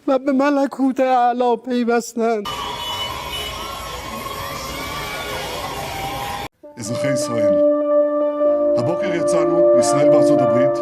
ובמלכות האלוהים בסנן. אזרחי ישראל, הבוקר יצאנו ישראל וארצות הברית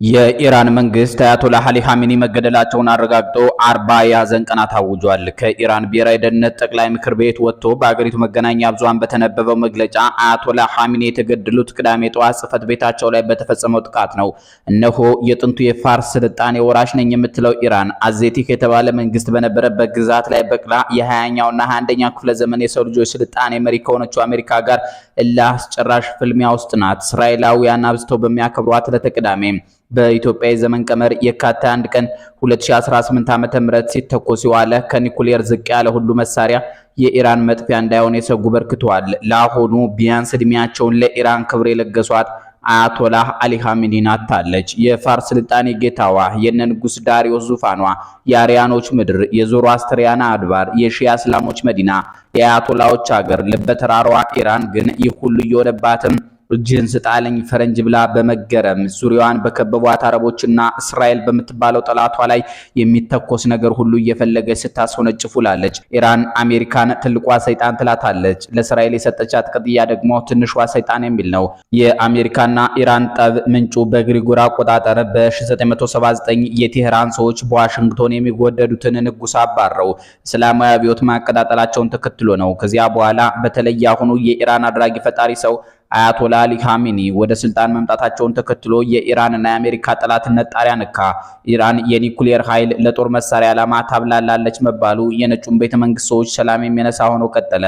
የኢራን መንግስት አያቶላህ አሊ ኻሜኒ መገደላቸውን አረጋግጦ 40 የሐዘን ቀናት አውጇል። ከኢራን ብሔራዊ ደህንነት ጠቅላይ ምክር ቤት ወጥቶ በአገሪቱ መገናኛ ብዙሃን በተነበበው መግለጫ አያቶላህ ኻሜኒ የተገደሉት ቅዳሜ ጠዋት ጽሕፈት ቤታቸው ላይ በተፈጸመው ጥቃት ነው። እነሆ የጥንቱ የፋርስ ስልጣኔ ወራሽ ነኝ የምትለው ኢራን አዜቲክ የተባለ መንግስት በነበረበት ግዛት ላይ በቅላ የ20ኛውና 21ኛው ክፍለ ዘመን የሰው ልጆች ስልጣኔ መሪ ከሆነችው አሜሪካ ጋር እልህ አስጨራሽ ፍልሚያ ውስጥ ናት። እስራኤላውያን አብዝተው በሚያከብሯት ዕለተ ቅዳሜ በኢትዮጵያ የዘመን ቀመር የካቲት 1 ቀን 2018 ዓ.ም ሲተኮስ የዋለ ከኒኩሌር ዝቅ ያለ ሁሉ መሳሪያ የኢራን መጥፊያ እንዳይሆን የሰጉ በርክተዋል። ለአሁኑ ቢያንስ እድሜያቸውን ለኢራን ክብር የለገሷት አያቶላህ አሊ ኻሜኒን አጥታለች። የፋርስ ስልጣኔ ጌታዋ የንጉስ ዳሪዮስ ዙፋኗ፣ የአርያኖች ምድር፣ የዞሮአስትሪያን አድባር፣ የሺያ እስላሞች መዲና፣ የአያቶላዎች ሀገር ልበ ተራራዋ ኢራን ግን ይህ ሁሉ እየሆነባትም እጅህን ስጣለኝ ፈረንጅ ብላ በመገረም ዙሪያዋን በከበቧት አረቦችና እስራኤል በምትባለው ጠላቷ ላይ የሚተኮስ ነገር ሁሉ እየፈለገች ስታስወነጭፍ ውላለች። ኢራን አሜሪካን ትልቋ ሰይጣን ትላታለች። ለእስራኤል የሰጠቻት ቅጥያ ደግሞ ትንሿ ሰይጣን የሚል ነው። የአሜሪካና ኢራን ጠብ ምንጩ በግሪጎር አቆጣጠር በ1979 የቴህራን ሰዎች በዋሽንግቶን የሚጎደዱትን ንጉስ አባረው እስላማዊ አብዮት ማቀጣጠላቸውን ተከትሎ ነው። ከዚያ በኋላ በተለይ አሁኑ የኢራን አድራጊ ፈጣሪ ሰው አያቶላህ አሊ ኻሜኒ ወደ ስልጣን መምጣታቸውን ተከትሎ የኢራንና የአሜሪካ ጠላትነት ጣሪያ ነካ። ኢራን የኒኩሌር ኃይል ለጦር መሳሪያ ዓላማ ታብላላለች መባሉ የነጩን ቤተ መንግስት ሰዎች ሰላም የሚነሳ ሆኖ ቀጠለ።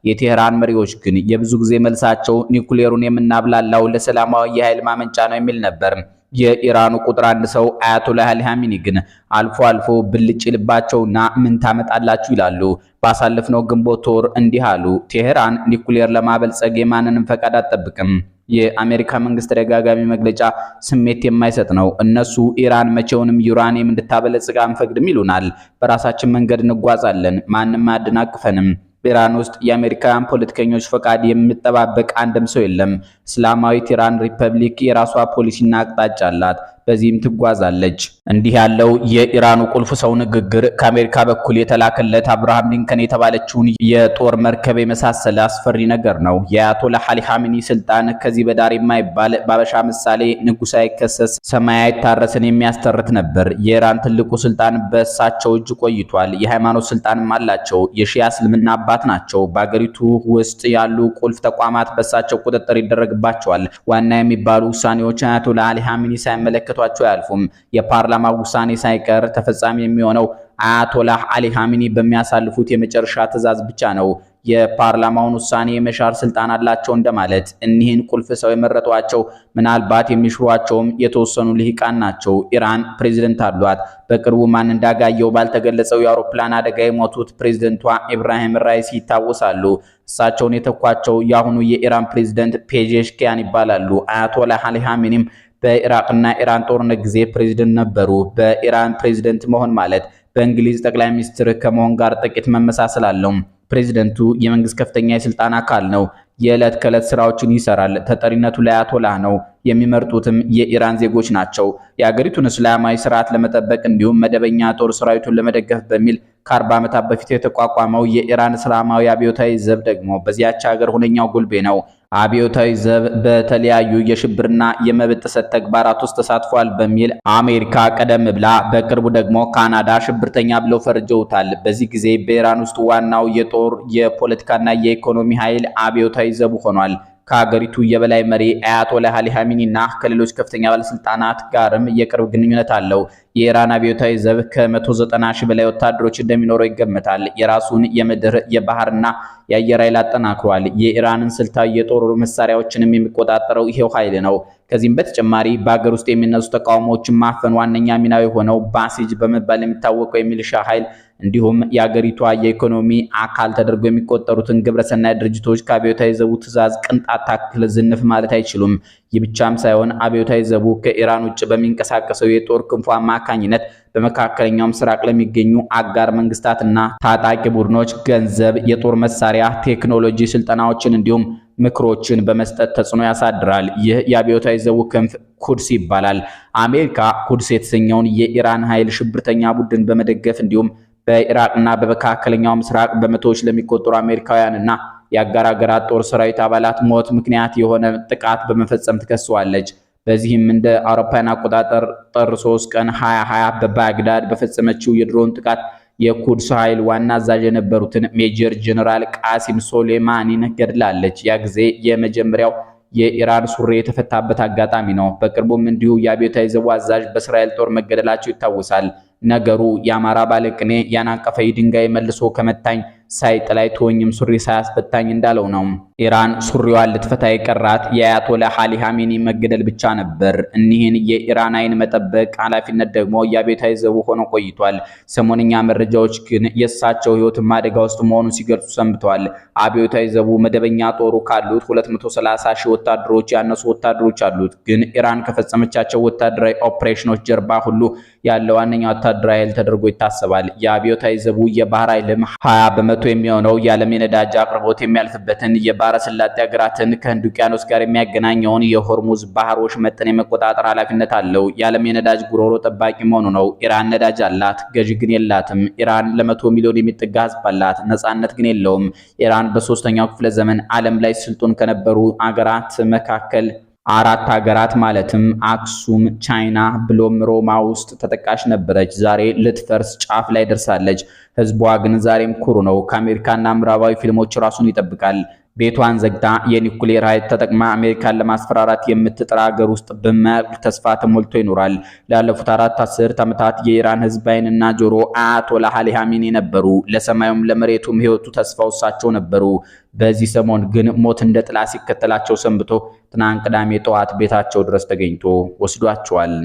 የቴህራን መሪዎች ግን የብዙ ጊዜ መልሳቸው ኒኩሌሩን የምናብላላው ለሰላማዊ የኃይል ማመንጫ ነው የሚል ነበር። የኢራኑ ቁጥር አንድ ሰው አያቶላህ አሊ ኻሜኒ ግን አልፎ አልፎ ብልጭ ልባቸውና ምን ታመጣላችሁ ይላሉ። ባሳለፍነው ግንቦት ወር እንዲህ አሉ። ቴህራን ኒኩሌር ለማበልጸግ የማንንም ፈቃድ አትጠብቅም። የአሜሪካ መንግስት ተደጋጋሚ መግለጫ ስሜት የማይሰጥ ነው። እነሱ ኢራን መቼውንም ዩራኒየም እንድታበለጽግ አንፈቅድም ይሉናል። በራሳችን መንገድ እንጓዛለን፣ ማንም አያደናቅፈንም። ኢራን ውስጥ የአሜሪካን ፖለቲከኞች ፈቃድ የሚጠባበቅ አንድም ሰው የለም። እስላማዊት ኢራን ሪፐብሊክ የራሷ ፖሊሲና አቅጣጫ አላት። በዚህም ትጓዛለች። እንዲህ ያለው የኢራኑ ቁልፍ ሰው ንግግር ከአሜሪካ በኩል የተላከለት አብርሃም ሊንከን የተባለችውን የጦር መርከብ የመሳሰለ አስፈሪ ነገር ነው። የአያቶላህ አሊ ኻሜኒ ስልጣን ከዚህ በዳር የማይባል ባበሻ ምሳሌ ንጉስ አይከሰስ ሰማይ አይታረስን የሚያስተርት ነበር። የኢራን ትልቁ ስልጣን በእሳቸው እጅ ቆይቷል። የሃይማኖት ስልጣንም አላቸው። የሺያ እስልምና አባት ናቸው። በአገሪቱ ውስጥ ያሉ ቁልፍ ተቋማት በእሳቸው ቁጥጥር ይደረግባቸዋል። ዋና የሚባሉ ውሳኔዎች አያቶላህ አሊ ኻሜኒ ሳይመለከቷቸው አያልፉም። የፓርላማ ውሳኔ ሳይቀር ተፈጻሚ የሚሆነው አያቶላህ አሊ ኻሜኒ በሚያሳልፉት የመጨረሻ ትዕዛዝ ብቻ ነው። የፓርላማውን ውሳኔ የመሻር ስልጣን አላቸው እንደማለት። እኒህን ቁልፍ ሰው የመረጧቸው ምናልባት የሚሽሯቸውም የተወሰኑ ልሂቃን ናቸው። ኢራን ፕሬዝዳንት አሏት። በቅርቡ ማን እንዳጋየው ባልተገለጸው የአውሮፕላን አደጋ የሞቱት ፕሬዝዳንቷ ኢብራሂም ራይሲ ይታወሳሉ። እሳቸውን የተኳቸው የአሁኑ የኢራን ፕሬዝዳንት ፔዜሽኪያን ይባላሉ። አያቶላህ አሊ ኻሜኒም በኢራቅና ኢራን ጦርነት ጊዜ ፕሬዝዳንት ነበሩ። በኢራን ፕሬዝዳንት መሆን ማለት በእንግሊዝ ጠቅላይ ሚኒስትር ከመሆን ጋር ጥቂት መመሳሰል አለው። ፕሬዝዳንቱ የመንግስት ከፍተኛ የስልጣን አካል ነው። የዕለት ከዕለት ስራዎችን ይሰራል። ተጠሪነቱ ለአያቶላህ ነው። የሚመርጡትም የኢራን ዜጎች ናቸው። የአገሪቱን እስላማዊ ስርዓት ለመጠበቅ እንዲሁም መደበኛ ጦር ሰራዊቱን ለመደገፍ በሚል ከ40 ዓመታት በፊት የተቋቋመው የኢራን እስላማዊ አብዮታዊ ዘብ ደግሞ በዚያች ሀገር ሁነኛው ጉልቤ ነው። አብዮታዊ ዘብ በተለያዩ የሽብርና የመብት ጥሰት ተግባራት ውስጥ ተሳትፏል በሚል አሜሪካ ቀደም ብላ፣ በቅርቡ ደግሞ ካናዳ ሽብርተኛ ብለው ፈርጀውታል። በዚህ ጊዜ በኢራን ውስጥ ዋናው የጦር የፖለቲካና የኢኮኖሚ ኃይል አብዮታዊ ዘቡ ሆኗል። ከሀገሪቱ የበላይ መሪ አያቶላህ አሊ ኻሜኒና ከሌሎች ከፍተኛ ባለስልጣናት ጋርም የቅርብ ግንኙነት አለው። የኢራን አብዮታዊ ዘብ ከ190 ሺህ በላይ ወታደሮች እንደሚኖረው ይገመታል። የራሱን የምድር የባህርና የአየር ኃይል አጠናክሯል። የኢራንን ስልታዊ የጦር መሳሪያዎችንም የሚቆጣጠረው ይሄው ኃይል ነው። ከዚህም በተጨማሪ በአገር ውስጥ የሚነሱ ተቃውሞዎችን ማፈን ዋነኛ ሚናው የሆነው ባሲጅ በመባል የሚታወቀው የሚሊሻ ኃይል እንዲሁም የአገሪቷ የኢኮኖሚ አካል ተደርጎ የሚቆጠሩትን ግብረሰናይ ድርጅቶች ከአብዮታዊ ዘቡ ትዕዛዝ ቅንጣት ታክል ዝንፍ ማለት አይችሉም። ይህ ብቻም ሳይሆን አብዮታዊ ዘቡ ከኢራን ውጭ በሚንቀሳቀሰው የጦር ክንፉ አማካኝነት በመካከለኛው ምስራቅ ለሚገኙ አጋር መንግስታትና ታጣቂ ቡድኖች ገንዘብ፣ የጦር መሳሪያ፣ ቴክኖሎጂ፣ ስልጠናዎችን እንዲሁም ምክሮችን በመስጠት ተጽዕኖ ያሳድራል። ይህ የአብዮታዊ ዘቡ ክንፍ ኩድስ ይባላል። አሜሪካ ኩድስ የተሰኘውን የኢራን ኃይል ሽብርተኛ ቡድን በመደገፍ እንዲሁም በኢራቅና በመካከለኛው ምስራቅ በመቶዎች ለሚቆጠሩ አሜሪካውያንና የአጋር ሀገራት ጦር ሰራዊት አባላት ሞት ምክንያት የሆነ ጥቃት በመፈጸም ትከሰዋለች። በዚህም እንደ አውሮፓውያን አቆጣጠር ጥር 3 ቀን 2020 በባግዳድ በፈጸመችው የድሮን ጥቃት የኩድስ ኃይል ዋና አዛዥ የነበሩትን ሜጀር ጀነራል ቃሲም ሶሌማኒን ገድላለች። ያ ጊዜ የመጀመሪያው የኢራን ሱሪ የተፈታበት አጋጣሚ ነው። በቅርቡም እንዲሁ የአብዮታዊ ዘቡ አዛዥ በእስራኤል ጦር መገደላቸው ይታወሳል። ነገሩ የአማራ ባለቅኔ ያናቀፈ ድንጋይ መልሶ ከመታኝ ሳይጥላይ ተወኝም ሱሪ ሳያስፈታኝ እንዳለው ነው። ኢራን ሱሪዋን ልትፈታ የቀራት የአያቶላህ አሊ ኻሜኒ መገደል ብቻ ነበር። እኒህን የኢራን አይን መጠበቅ ኃላፊነት ደግሞ የአብዮታዊ ዘቡ ሆኖ ቆይቷል። ሰሞንኛ መረጃዎች ግን የእሳቸው ሕይወትም አደጋ ውስጥ መሆኑን ሲገልጹ ሰንብተዋል። አብዮታዊ ዘቡ መደበኛ ጦሩ ካሉት 230 ሺህ ወታደሮች ያነሱ ወታደሮች አሉት። ግን ኢራን ከፈጸመቻቸው ወታደራዊ ኦፕሬሽኖች ጀርባ ሁሉ ያለው ዋነኛ ወታደራዊ ኃይል ተደርጎ ይታሰባል። የአብዮታዊ ዘቡ የባህር ኃይልም 20% የሚሆነው የዓለም የነዳጅ አቅርቦት የሚያልፍበትን የባህረ ሰላጤ ሀገራትን ከህንድ ውቅያኖስ ጋር የሚያገናኘውን የሆርሙዝ ባህር ወሽመጥን የመቆጣጠር ኃላፊነት አለው። የዓለም የነዳጅ ጉሮሮ ጠባቂ መሆኑ ነው። ኢራን ነዳጅ አላት፣ ገዢ ግን የላትም። ኢራን ለ100 ሚሊዮን የሚጠጋ ህዝብ አላት፣ ነፃነት ግን የለውም። ኢራን በ3ኛው ክፍለ ዘመን ዓለም ላይ ስልጡን ከነበሩ አገራት መካከል 4 ሀገራት ማለትም አክሱም፣ ቻይና ብሎም ሮማ ውስጥ ተጠቃሽ ነበረች። ዛሬ ልትፈርስ ጫፍ ላይ ደርሳለች። ህዝቧ ግን ዛሬም ኩሩ ነው። ከአሜሪካና ምዕራባዊ ፊልሞች ራሱን ይጠብቃል። ቤቷን ዘግታ የኒኩሌር ኃይል ተጠቅማ አሜሪካን ለማስፈራራት የምትጥራ ሀገር ውስጥ በማያልቅ ተስፋ ተሞልቶ ይኖራል። ላለፉት 4 አስርት ዓመታት የኢራን ህዝብ ዓይንና ጆሮ አያቶላህ አሊ ኻሜኒ ነበሩ። ለሰማዩም ለመሬቱም ህይወቱ ተስፋው እሳቸው ነበሩ። በዚህ ሰሞን ግን ሞት እንደ ጥላ ሲከተላቸው ሰንብቶ ትናንት ቅዳሜ ጠዋት ቤታቸው ድረስ ተገኝቶ ወስዷቸዋል።